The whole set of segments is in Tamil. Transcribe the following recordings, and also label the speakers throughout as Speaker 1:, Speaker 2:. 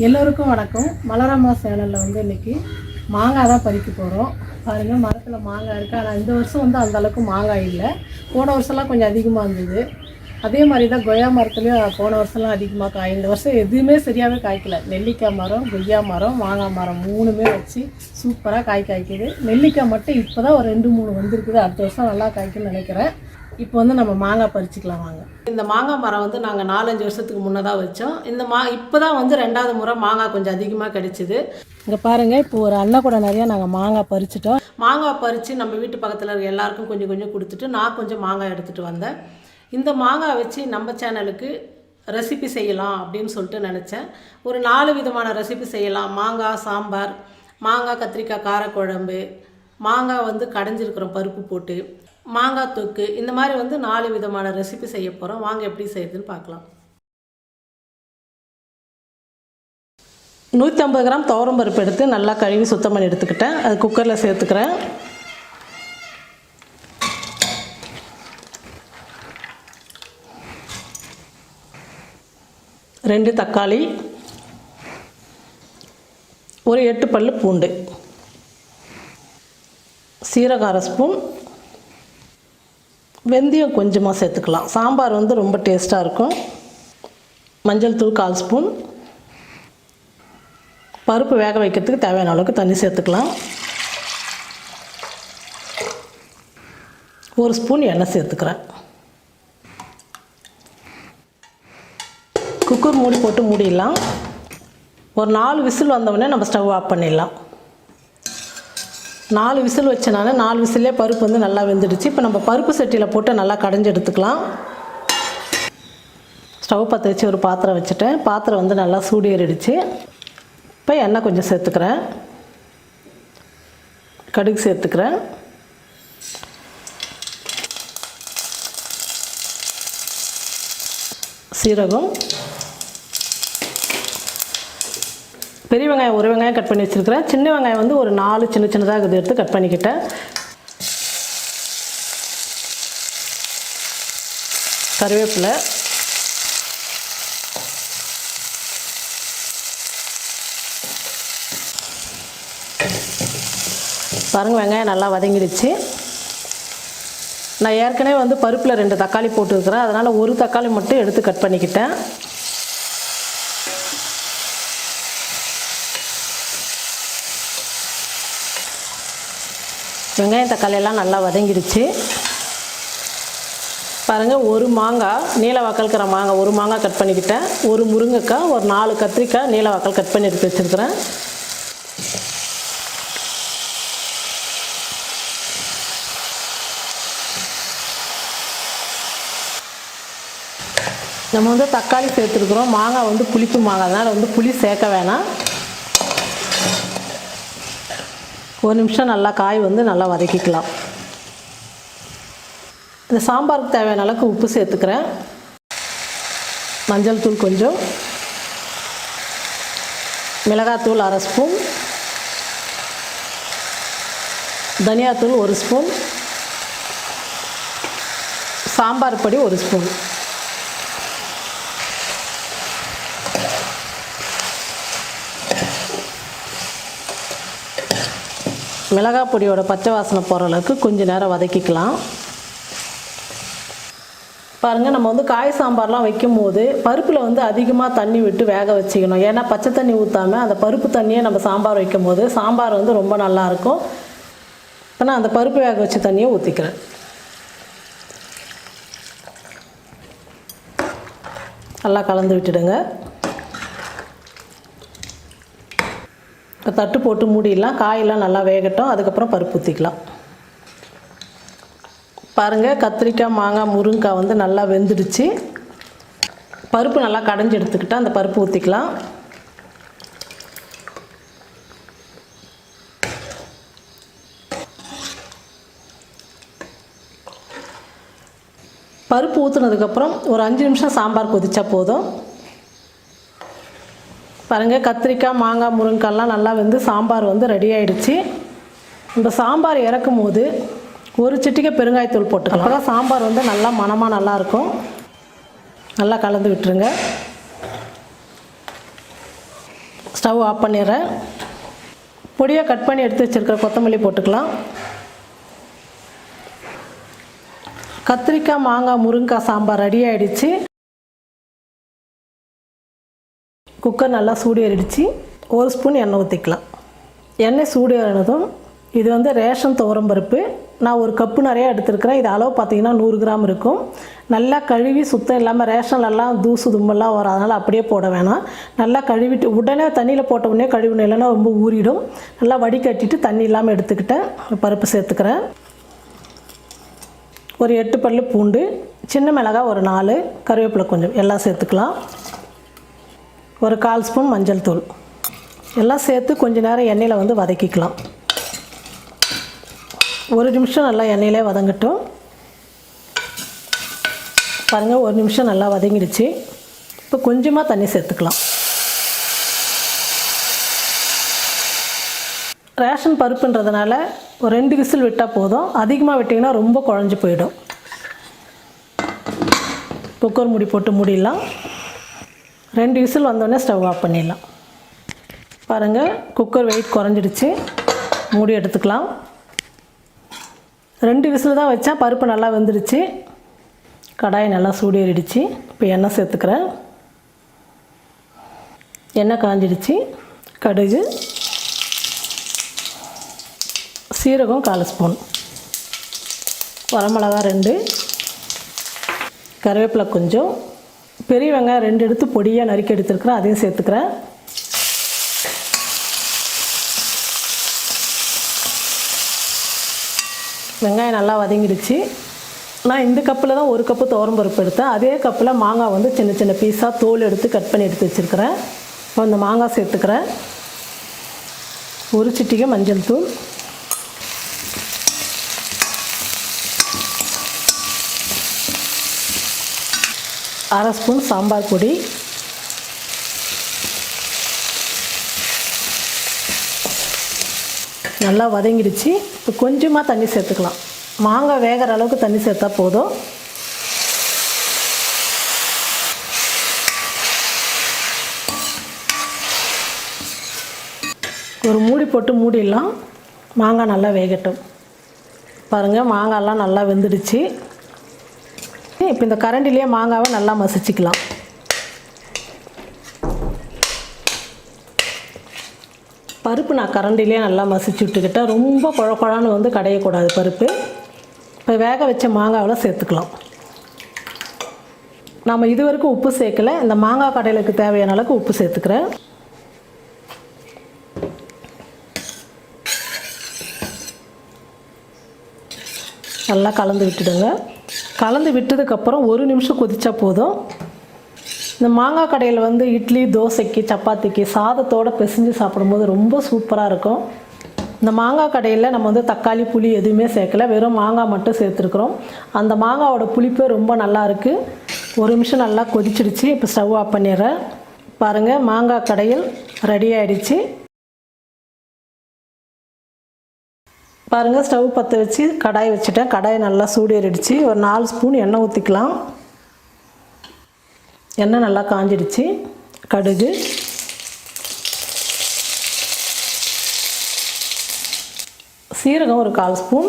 Speaker 1: எல்லோருக்கும் வணக்கம். மலரம்மா சேனலில் வந்து இன்றைக்கி மாங்காய் தான் பறிக்க போகிறோம். பாருங்கள், மரத்தில் மாங்காய் இருக்குது. ஆனால் இந்த வருஷம் வந்து அந்தளவுக்கு மாங்காய் இல்லை. போன வருஷம்லாம் கொஞ்சம் அதிகமாக இருந்தது. அதே மாதிரி தான் கொய்யா மரத்துலேயும் போன வருஷம்லாம் அதிகமாக காய். இந்த வருஷம் எதுவுமே சரியாகவே காய்க்கல. நெல்லிக்காய் மரம், கொய்யா மரம், மாங்காய் மரம் 3மே வச்சு சூப்பராக காய்க்குது. நெல்லிக்காய் மட்டும் இப்போ தான் ஒரு 2-3 வந்திருக்குது. அடுத்த வருஷம் நல்லா காய்க்குன்னு நினைக்கிறேன். இப்போ வந்து நம்ம மாங்காய் பறிச்சிக்கலாம் வாங்க. இந்த மாங்காய் மரம் வந்து நாங்கள் 4-5 வருஷத்துக்கு முன்னதாக வச்சோம். இப்போ தான் வந்து 2வது முறை மாங்காய் கொஞ்சம் அதிகமாக கிடைச்சிது. இங்கே பாருங்கள், இப்போ ஒரு அண்ணன் கூட நிறையா நாங்கள் மாங்காய் பறிச்சிட்டோம். மாங்காய் பறித்து நம்ம வீட்டு பக்கத்தில் இருக்க எல்லாருக்கும் கொஞ்சம் கொஞ்சம் கொடுத்துட்டு நான் கொஞ்சம் மாங்காய் எடுத்துகிட்டு வந்தேன். இந்த மாங்காய் வச்சு நம்ம சேனலுக்கு ரெசிபி செய்யலாம் அப்படின்னு சொல்லிட்டு நினச்சேன். ஒரு 4 விதமான ரெசிபி செய்யலாம். மாங்காய் சாம்பார், மாங்காய் கத்திரிக்காய் காரக்குழம்பு, மாங்காய் வந்து கடைஞ்சிருக்கிறோம் பருப்பு போட்டு, மாங்காய் தொக்கு, இந்த மாதிரி வந்து 4 விதமான ரெசிபி செய்ய போகிறோம். வாங்க எப்படி செய்யுதுன்னு பார்க்கலாம். 150 கிராம் துவரம் பருப்பு எடுத்து நல்லா கழுவி சுத்தம் பண்ணி எடுத்துக்கிட்டேன். அது குக்கரில் சேர்த்துக்கிறேன். ரெண்டு தக்காளி, ஒரு 8 பல்லு பூண்டு, சீரகம் 1/2 ஸ்பூன், வெந்தயம் கொஞ்சமாக சேர்த்துக்கலாம். சாம்பார் வந்து ரொம்ப டேஸ்ட்டாக இருக்கும். மஞ்சள் தூள் 1/4 ஸ்பூன். பருப்பு வேக வைக்கிறதுக்கு தேவையான அளவுக்கு தண்ணி சேர்த்துக்கலாம். 1 ஸ்பூன் எண்ணெய் சேர்த்துக்கிறேன். குக்கர் மூடி போட்டு மூடிடலாம். ஒரு 4 விசில் வந்தவுடனே நம்ம ஸ்டவ் ஆஃப் பண்ணிடலாம். 4 விசில் வச்சனால 4 விசிலே பருப்பு வந்து நல்லா வெந்துடுச்சு. இப்போ நம்ம பருப்பு சட்டியில் போட்டு நல்லா கடைஞ்சி எடுத்துக்கலாம். ஸ்டவ் பற்ற வச்சு ஒரு பாத்திரம் வச்சுட்டேன். பாத்திரம் வந்து நல்லா சூடு ஏறிடுச்சு. இப்போ எண்ணெய் கொஞ்சம் சேர்த்துக்கிறேன். கடுகு சேர்த்துக்கிறேன். சீரகம், பெரிய வெங்காயம் 1 வெங்காயம் கட் பண்ணி வச்சுருக்கிறேன். சின்ன வெங்காயம் வந்து ஒரு 4 சின்ன சின்னதாக இது எடுத்து கட் பண்ணிக்கிட்டேன். கருவேப்பிலை, பாருங்கள் வெங்காயம் நல்லா வதங்கிடுச்சு. நான் ஏற்கனவே வந்து பருப்பில் 2 தக்காளி போட்டுருக்கிறேன். அதனால் ஒரு தக்காளி மட்டும் எடுத்து கட் பண்ணிக்கிட்டேன். வெங்காயம் தக்காளி எல்லாம் நல்லா வதங்கிடுச்சு. பாருங்கள், ஒரு மாங்காய் நீல வாக்கல் இருக்கிற மாங்காய், ஒரு மாங்காய் கட் பண்ணிக்கிட்டேன். ஒரு முருங்கைக்காய், ஒரு 4 கத்திரிக்காய் நீல வாக்கல் கட் பண்ணி எடுத்து வச்சுருக்கிறேன். நம்ம வந்து தக்காளி சேர்த்துருக்குறோம். மாங்காய் வந்து புளிப்பு மாங்காய், அதனால் வந்து புளி சேர்க்க வேணாம். 1 நிமிஷம் நல்லா காய் வந்து நல்லா வதக்கிக்கலாம். இந்த சாம்பாருக்கு தேவையான அளவுக்கு உப்பு சேர்த்துக்கிறேன். மஞ்சள் தூள் கொஞ்சம், மிளகாத்தூள் 1/2 ஸ்பூன், தனியாத்தூள் 1 ஸ்பூன், சாம்பார் பொடி 1 ஸ்பூன். மிளகாய் பொடியோட பச்சை வாசனை போகிற அளவுக்கு கொஞ்சம் நேரம் வதக்கிக்கலாம். பாருங்கள், நம்ம வந்து காய் சாம்பார்லாம் வைக்கும் போது பருப்பில் வந்து அதிகமாக தண்ணி விட்டு வேக வச்சுக்கணும். ஏன்னா பச்சை தண்ணி ஊற்றாமல் அந்த பருப்பு தண்ணியை நம்ம சாம்பார் வைக்கும் போது சாம்பார் வந்து ரொம்ப நல்லாயிருக்கும். இப்போ நான் அந்த பருப்பு வேக வச்ச தண்ணியை ஊற்றிக்கிறேன். நல்லா கலந்து விட்டுடுங்க. தட்டு போட்டு மூடிடலாம். காயெல்லாம் நல்லா வேகட்டும். அதுக்கப்புறம் பருப்பு ஊற்றிக்கலாம். பாருங்கள், கத்திரிக்காய், மாங்காய், முருங்கைக்காய் வந்து நல்லா வெந்துடுச்சு. பருப்பு நல்லா கடைஞ்சி எடுத்துக்கிட்டால் அந்த பருப்பு ஊற்றிக்கலாம். பருப்பு ஊற்றுனதுக்கப்புறம் ஒரு 5 நிமிஷம் சாம்பார் கொதிச்சா போதும். பாருங்கள், கத்திரிக்காய், மாங்காய், முருங்கைக்காய்லாம் நல்லா வந்து சாம்பார் வந்து ரெடி ஆகிடுச்சு. இந்த சாம்பார் இறக்கும் போது ஒரு சிட்டிகை பெருங்காயத்தூள் போட்டுக்கலாம். அப்போ தான் சாம்பார் வந்து நல்லா மணமாக நல்லாயிருக்கும். நல்லா கலந்து விட்டுருங்க. ஸ்டவ் ஆஃப் பண்ணிடுறேன். பொடியாக கட் பண்ணி எடுத்து வச்சுருக்கிற கொத்தமல்லி போட்டுக்கலாம். கத்திரிக்காய் மாங்காய் முருங்கைக்காய் சாம்பார் ரெடி ஆகிடுச்சு. குக்கர் நல்லா சூடு ஏறிடுச்சு. 1 ஸ்பூன் எண்ணெய் ஊற்றிக்கலாம். எண்ணெய் சூடு ஏறினதும் இது வந்து ரேஷன் துவரம்பருப்பு. நான் ஒரு கப்பு நிறையா எடுத்துருக்கிறேன். இது அளவு பார்த்திங்கன்னா 100 கிராம் இருக்கும். நல்லா கழுவி சுத்தம் இல்லாமல் ரேஷன்லலாம் தூசு தும்பெல்லாம் வரும், அதனால் அப்படியே போட வேணாம். நல்லா கழுவிட்டு உடனே தண்ணியில் போட்ட உடனே கழுவின இல்லைன்னா ரொம்ப ஊறிடும். நல்லா வடிகட்டிட்டு தண்ணி இல்லாமல் எடுத்துக்கிட்டேன். பருப்பு சேர்த்துக்கிறேன். ஒரு 8 பல்லு பூண்டு, சின்ன மிளகாய் ஒரு 4, கருவேப்பிலை கொஞ்சம் எல்லாம் சேர்த்துக்கலாம். ஒரு 1/4 ஸ்பூன் மஞ்சள் தூள் எல்லாம் சேர்த்து கொஞ்ச நேரம் எண்ணெயில் வந்து வதக்கிக்கலாம். 1 நிமிஷம் நல்லா எண்ணெயிலே வதங்கட்டும். பாருங்கள், 1 நிமிஷம் நல்லா வதங்கிடுச்சு. இப்போ கொஞ்சமாக தண்ணி சேர்த்துக்கலாம். ரேஷன் பருப்புன்றதுனால ஒரு 2 விசில் விட்டால் போதும். அதிகமாக விட்டிங்கன்னா ரொம்ப குழஞ்சி போயிடும். குக்கர் மூடி போட்டு மூடிடலாம். 2 விசில் வந்தோடனே ஸ்டவ் ஆஃப் பண்ணிடலாம். பாருங்கள், குக்கர் வெயிட் குறைஞ்சிடுச்சு. மூடி எடுத்துக்கலாம். 2 விசில் தான் வச்சா பருப்பு நல்லா வெந்துடுச்சு. கடாய் நல்லா சூடேறிடுச்சு. இப்போ எண்ணெய் சேர்த்துக்கிறேன். எண்ணெய் காஞ்சிடுச்சு. கடுகு, சீரகம் 1/4 ஸ்பூன், வரமிளகா 2, கருவேப்பிலை கொஞ்சம், பெரிய வெங்காயம் 2 எடுத்து பொடியாக நறுக்கி எடுத்துருக்கிறேன், அதையும் சேர்த்துக்கிறேன். வெங்காயம் நல்லா வதங்கிடுச்சு. நான் இந்த கப்பில் தான் 1 கப்பு துவரம்பருப்பு எடுத்தேன். அதே கப்பில் மாங்காய் வந்து சின்ன சின்ன பீஸாக தோல் எடுத்து கட் பண்ணி எடுத்து வச்சுருக்கிறேன். இப்போ இந்த மாங்காய் சேர்த்துக்கிறேன். 1 சிட்டிகை மஞ்சள் தூள், அரை ஸ்பூன் சாம்பார் பொடி, நல்லா வதங்கிடுச்சு. இப்போ கொஞ்சமாக தண்ணி சேர்த்துக்கலாம். மாங்காய் வேகிற அளவுக்கு தண்ணி சேர்த்தா போதும். ஒரு மூடி போட்டு மூடிடலாம். மாங்காய் நல்லா வேகட்டும். பாருங்கள், மாங்காயெல்லாம் நல்லா வெந்துடுச்சு. இப்போ இந்த கரண்டிலேயே மாங்காவை நல்லா மசிச்சுக்கலாம். பருப்பு நான் கரண்டிலே நல்லா மசிச்சு விட்டுக்கிட்டேன். ரொம்ப குழன்னு வந்து கடையக்கூடாது பருப்பு. இப்போ வேக வச்ச மாங்காவில் சேர்த்துக்கலாம். நம்ம இது வரைக்கும் உப்பு சேர்க்கலை. இந்த மாங்காய் கடையிலுக்கு தேவையான அளவுக்கு உப்பு சேர்த்துக்கிறேன். நல்லா கலந்து விட்டுடுங்க. கலந்து விட்டதுக்கப்புறம் 1 நிமிஷம் கொதிச்சா போதும். இந்த மாங்காய் கடையில் வந்து இட்லி, தோசைக்கு, சப்பாத்திக்கு சாதத்தோடு பிசைஞ்சு சாப்பிடும்போது ரொம்ப சூப்பராக இருக்கும். இந்த மாங்காய் கடையில் நம்ம வந்து தக்காளி, புளி எதுவுமே சேர்க்கலை, வெறும் மாங்காய் மட்டும் சேர்த்துருக்குறோம். அந்த மாங்காயோட புளிப்பே ரொம்ப நல்லா இருக்குது. 1 நிமிஷம் நல்லா கொதிச்சிடுச்சு. இப்போ ஸ்டவ் ஆஃப் பண்ணிடுறேன். பாருங்கள், மாங்காய் கடையில் ரெடி ஆகிடுச்சு. பாருங்கள், ஸ்டவ் பற்ற வச்சு கடாய் வச்சுட்டேன். கடாய் நல்லா சூடேறிடுச்சு. ஒரு 4 ஸ்பூன் எண்ணெய் ஊற்றிக்கலாம். எண்ணெய் நல்லா காஞ்சிடுச்சு. கடுகு, சீரகம் ஒரு 1/4 ஸ்பூன்,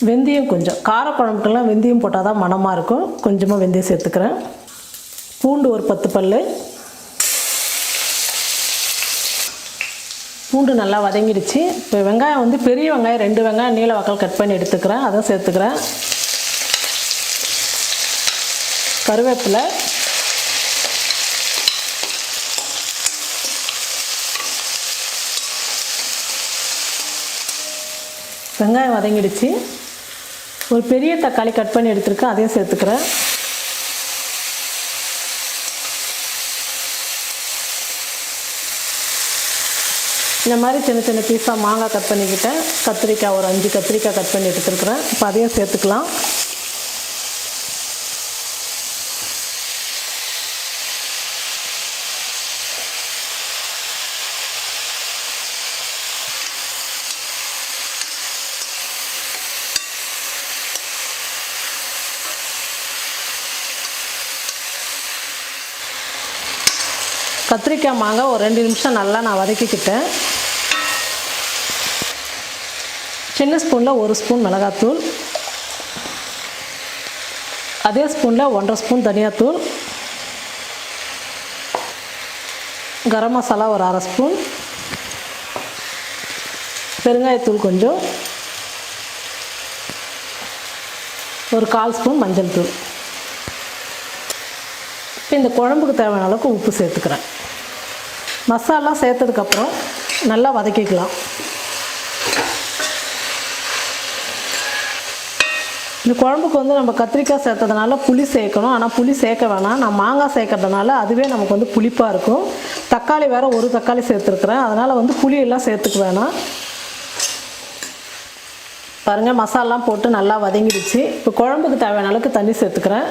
Speaker 1: வெந்தயம் கொஞ்சம். காரக்குழம்புக்கெல்லாம் வெந்தயம் போட்டால் தான் மணமாக இருக்கும். கொஞ்சமாக வெந்தயம் சேர்த்துக்கிறேன். பூண்டு ஒரு 10 பல். பூண்டு நல்லா வதங்கிடுச்சு. இப்போ வெங்காயம் வந்து பெரிய வெங்காயம் 2 வெங்காயம் நீல வாக்கில் கட் பண்ணி எடுத்துக்கிறேன், அதை சேர்த்துக்கிறேன். கருவேப்பிலை, வெங்காயம் வதங்கிடுச்சு. ஒரு பெரிய தக்காளி கட் பண்ணி எடுத்துருக்கேன், அதையும் சேர்த்துக்கிறேன். இந்த மாதிரி சின்ன சின்ன பீஸாக மாங்காய் கட் பண்ணிக்கிட்டேன். கத்திரிக்காய் ஒரு 5 கத்திரிக்காய் கட் பண்ணி எடுத்துருக்குறேன். இப்போ அதையும் சேர்த்துக்கலாம். கத்திரிக்காய் மாங்காய் ஒரு 2 நிமிஷம் நல்லா நான் வதக்கிக்கிட்டேன். சின்ன ஸ்பூனில் 1 ஸ்பூன் மிளகாத்தூள், அதே ஸ்பூனில் 1.5 ஸ்பூன் தனியாத்தூள், கரம் மசாலா ஒரு 1/2 ஸ்பூன், பெருங்காயத்தூள் கொஞ்சம், ஒரு 1/4 ஸ்பூன் மஞ்சள் தூள். இப்போ இந்த குழம்புக்கு தேவையான அளவுக்கு உப்பு சேர்த்துக்கிறேன். மசாலா சேர்த்ததுக்கப்புறம் நல்லா வதக்கிக்கலாம். இந்த குழம்புக்கு வந்து நம்ம கத்திரிக்காய் சேர்த்ததுனால புளி சேர்க்கணும். ஆனால் புளி சேர்க்க வேணாம். நான் மாங்காய் சேர்க்கறதுனால அதுவே நமக்கு வந்து புளிப்பாக இருக்கும். தக்காளி வேறு 1 தக்காளி சேர்த்துருக்குறேன். அதனால் வந்து புளியெல்லாம் சேர்த்துக்க வேணாம். பாருங்கள், மசாலாம் போட்டு நல்லா வதங்கிடுச்சு. இப்போ குழம்புக்கு தேவையான அளவுக்கு தண்ணி சேர்த்துக்கிறேன்.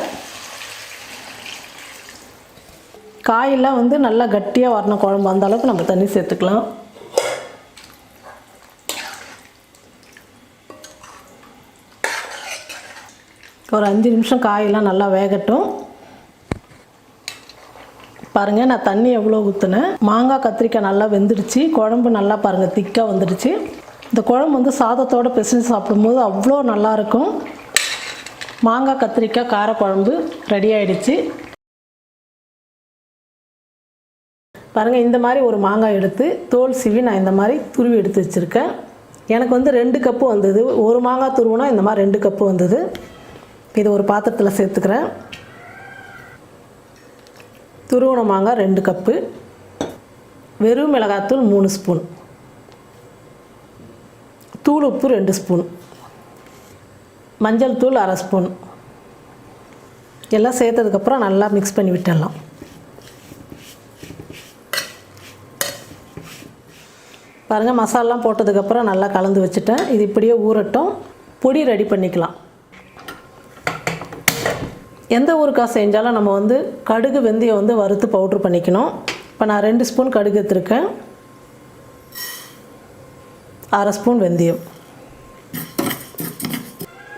Speaker 1: காயெல்லாம் வந்து நல்லா கட்டியாக வரணும் குழம்பு, அந்த அளவுக்கு நம்ம தண்ணி சேர்த்துக்கலாம். ஒரு 5 நிமிஷம் காயெல்லாம் நல்லா வேகட்டும். பாருங்கள், நான் தண்ணி எவ்வளோ ஊற்றுனேன். மாங்காய் கத்திரிக்காய் நல்லா வெந்துடுச்சு. குழம்பு நல்லா பாருங்கள் திக்காக வந்துடுச்சு. இந்த குழம்பு வந்து சாதத்தோடு பிசைஞ்சு சாப்பிடும்போது அவ்வளோ நல்லாயிருக்கும். மாங்காய் கத்திரிக்காய் காரக்குழம்பு ரெடி ஆகிடுச்சு. பாருங்கள், இந்த மாதிரி ஒரு மாங்காய் எடுத்து தோல் சீவி நான் இந்த மாதிரி துருவி எடுத்து வச்சுருக்கேன். எனக்கு வந்து 2 கப்பு வந்தது. ஒரு மாங்காய் துருவுனா இந்த மாதிரி 2 கப்பு வந்தது. இது ஒரு பாத்திரத்தில் சேர்த்துக்கிறேன். துருவன மாங்காய் 2 கப்பு, வெறும் மிளகாத்தூள் 3 ஸ்பூன், தூள் உப்பு 2 ஸ்பூன், மஞ்சள் தூள் 1/2 ஸ்பூன். எல்லாம் சேர்த்ததுக்கப்புறம் நல்லா மிக்ஸ் பண்ணி விட்டுடலாம். பாருங்கள், மசாலாம் போட்டதுக்கப்புறம் நல்லா கலந்து வச்சுட்டேன். இது இப்படியே ஊறட்டும். பொடி ரெடி பண்ணிக்கலாம். எந்த ஊறுகாய் செஞ்சாலும் நம்ம வந்து கடுகு வெந்தயம் வந்து வறுத்து பவுட்ரு பண்ணிக்கணும். இப்போ நான் 2 ஸ்பூன் கடுகு எடுத்துருக்கேன், 1/2 ஸ்பூன் வெந்தயம்.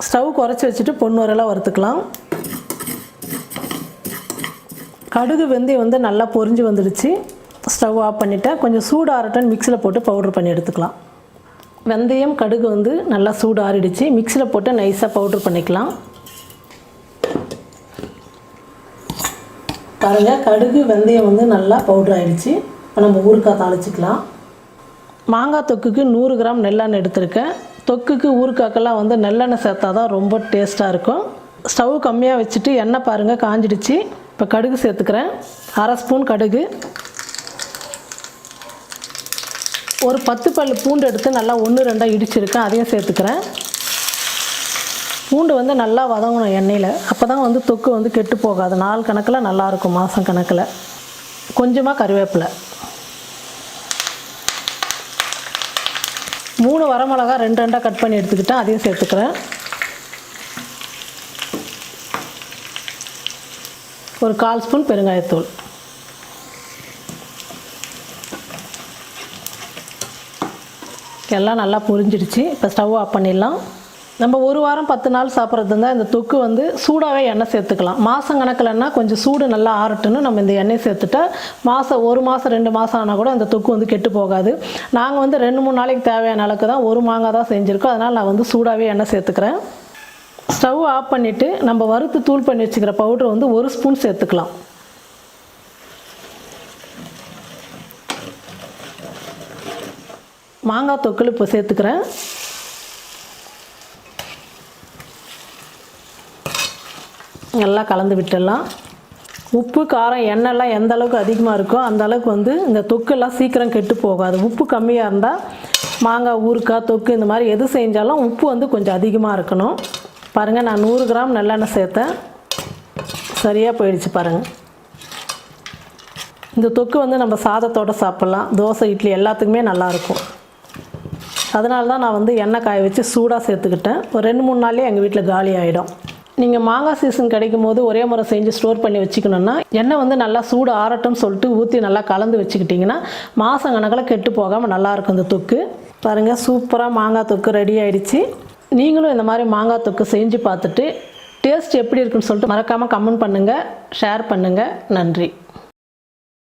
Speaker 1: ஸ்டவ் குறைச்சி வச்சுட்டு பொண்ணு வரலாம் வறுத்துக்கலாம். கடுகு வெந்தயம் வந்து நல்லா பொரிஞ்சு வந்துடுச்சு. ஸ்டவ் ஆஃப் பண்ணிவிட்டேன். கொஞ்சம் சூடு ஆறட்டும், மிக்சியில் போட்டு பவுட்ரு பண்ணி எடுத்துக்கலாம். வெந்தயம் கடுகு வந்து நல்லா சூடு ஆறிடுச்சு. மிக்சியில் போட்டு நைஸாக பவுட்ரு பண்ணிக்கலாம். பாருங்கள், கடுகு வெந்தயம் வந்து நல்லா பவுட்ரு ஆகிடுச்சு. இப்போ நம்ம ஊறுகாய் தாளிச்சிக்கலாம். மாங்காய் தொக்குக்கு 100 கிராம் நெல்லெண்ணெய் எடுத்திருக்கேன். தொக்குக்கு ஊறுகாய்க்கெல்லாம் வந்து நெல்லெண்ணெய் சேர்த்தா தான் ரொம்ப டேஸ்ட்டாக இருக்கும். ஸ்டவ் கம்மியாக வச்சுட்டு எண்ணெய் பாருங்கள் காஞ்சிடுச்சு. இப்போ கடுகு சேர்த்துக்கிறேன். 1/2 ஸ்பூன் கடுகு, ஒரு 10 பல் பூண்டு எடுத்து நல்லா 1-2 இடிச்சிருக்கேன், அதையும் சேர்த்துக்கிறேன். பூண்டு வந்து நல்லா வதங்கணும் எண்ணெயில். அப்போ தான் வந்து தொக்கு வந்து கெட்டு போகாது. நாள் கணக்கில் நல்லாயிருக்கும், மாதம் கணக்கில். கொஞ்சமாக கருவேப்பிலை, 3 வரமிளகா 2 கட் பண்ணி எடுத்துக்கிட்டேன், அதையும் சேர்த்துக்கிறேன். ஒரு 1/4 ஸ்பூன் பெருங்காயத்தூள். எல்லாம் நல்லா பொரிஞ்சிடுச்சு. இப்போ ஸ்டவ் ஆஃப் பண்ணிடலாம். நம்ம 1 வாரம் 10 நாள் சாப்பிட்றது இருந்தால் இந்த தொக்கு வந்து சூடாகவே எண்ணெய் சேர்த்துக்கலாம். மாதம் கணக்கில்னா கொஞ்சம் சூடு நல்லா ஆறட்டுன்னு நம்ம இந்த எண்ணெய் சேர்த்துட்டா மாதம் 1 மாதம் 2 மாதம் ஆனால் கூட அந்த தொக்கு வந்து கெட்டு போகாது. நாங்கள் வந்து 2-3 நாளைக்கு தேவையான அளவுக்கு தான் ஒரு மாங்காய் தான் செஞ்சுருக்கோம். அதனால் நான் வந்து சூடாகவே எண்ணெய் சேர்த்துக்கிறேன். ஸ்டவ் ஆஃப் பண்ணிவிட்டு நம்ம வறுத்து தூள் பண்ணி வச்சுக்கிற பவுட்ரு வந்து 1 ஸ்பூன் சேர்த்துக்கலாம். மாங்காய் தொக்குள் இப்போ சேர்த்துக்கிறேன். நல்லா கலந்து விட்டுடலாம். உப்பு காரம் எண்ணெய்லாம் எந்த அளவுக்கு அதிகமாக இருக்கோ அந்த அளவுக்கு வந்து இந்த தொக்கெல்லாம் சீக்கிரம் கெட்டு போகாது. உப்பு கம்மியாக இருந்தால் மாங்காய் ஊறுகாய் தொக்கு இந்த மாதிரி எது செஞ்சாலும் உப்பு வந்து கொஞ்சம் அதிகமாக இருக்கணும். பாருங்கள், நான் 100 கிராம் நல்லெண்ணெய் சேர்த்தேன். சரியாக போயிடுச்சு பாருங்கள். இந்த தொக்கு வந்து நம்ம சாதத்தோடு சாப்பிட்லாம், தோசை இட்லி எல்லாத்துக்குமே நல்லாயிருக்கும். அதனால தான் நான் வந்து எண்ணெய் காய வச்சு சூடாக சேர்த்துக்கிட்டேன். ஒரு 2-3 நாள்லேயே எங்கள் வீட்டில் காலி ஆகிடும். நீங்கள் மாங்காய் சீசன் கிடைக்கும் போது ஒரே முறை செஞ்சு ஸ்டோர் பண்ணி வச்சுக்கணுன்னா எண்ணெய் வந்து நல்லா சூடு ஆறட்டும்னு சொல்லிட்டு ஊற்றி நல்லா கலந்து வச்சுக்கிட்டிங்கன்னா மாதம் கணக்கில் கெட்டு போகாமல் நல்லாயிருக்கும் இந்த தொக்கு. பாருங்கள், சூப்பராக மாங்காய் தொக்கு ரெடி ஆகிடுச்சு. நீங்களும் இந்த மாதிரி மாங்காய் தொக்கு செஞ்சு பார்த்துட்டு டேஸ்ட் எப்படி இருக்குன்னு சொல்லிட்டு மறக்காமல் கமெண்ட் பண்ணுங்கள், ஷேர் பண்ணுங்கள். நன்றி.